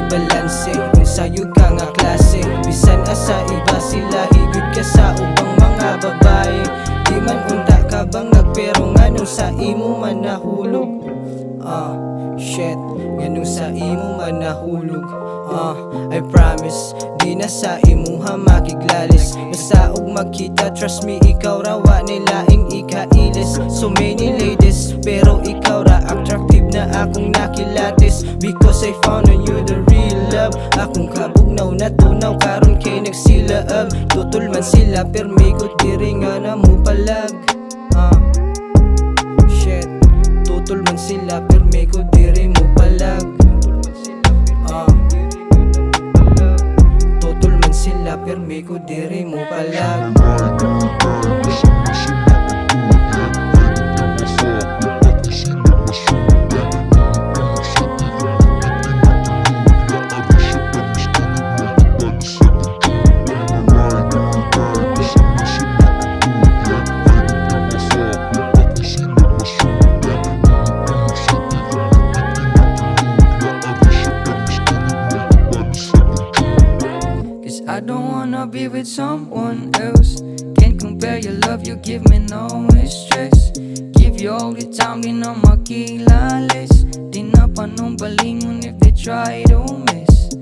balanse kung sayo ka nga klase. Bisan asa iba sila higit ka sa ubang mga babae. Di man unta ka bangag pero nganong sa imo man nahulog. Shit, nganong sa imo man nahulog. I promise, di na sa imuha makiglalis. Basta og magkita, trust me, ikaw rawa nilaing ikailis. So many ladies, pero ikaw ra attractive na akong nakilatis. Because I found on you the real love. Akong kabugnaw na tunaw, karon kay nagsilaab. Tutol man sila, permigot diri nga na mo palag. Shit, tutol man sila, permigot diri mo palag. Permi ko diri mo palag. I don't wanna be with someone else. Can't compare your love, you give me no stress. Give you all the time, di na makilalis. Di na panumbalingon if they try to miss.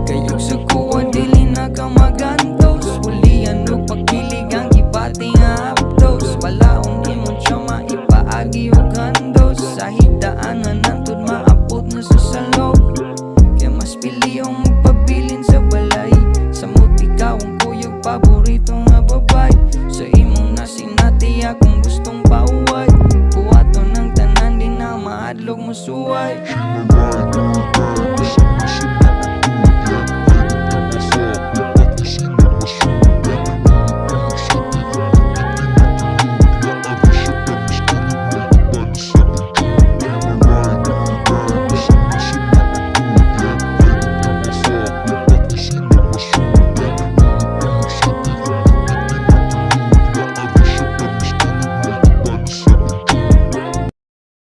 Kayog sa kuwa, dili na ka magantos. Hulian o pagkilig ang ibati nga aptos. Walaong imon siya maipaagi o gandos. Sa hidaanan nantod maabot na sa salog. Kaya mas pili yung magpabilin sa balay. Sa muti ka ang kuyog paborito nga babay. Sa imong nasinati akong gustong pauway. Buhato ng tanan di na maadlog mo suway.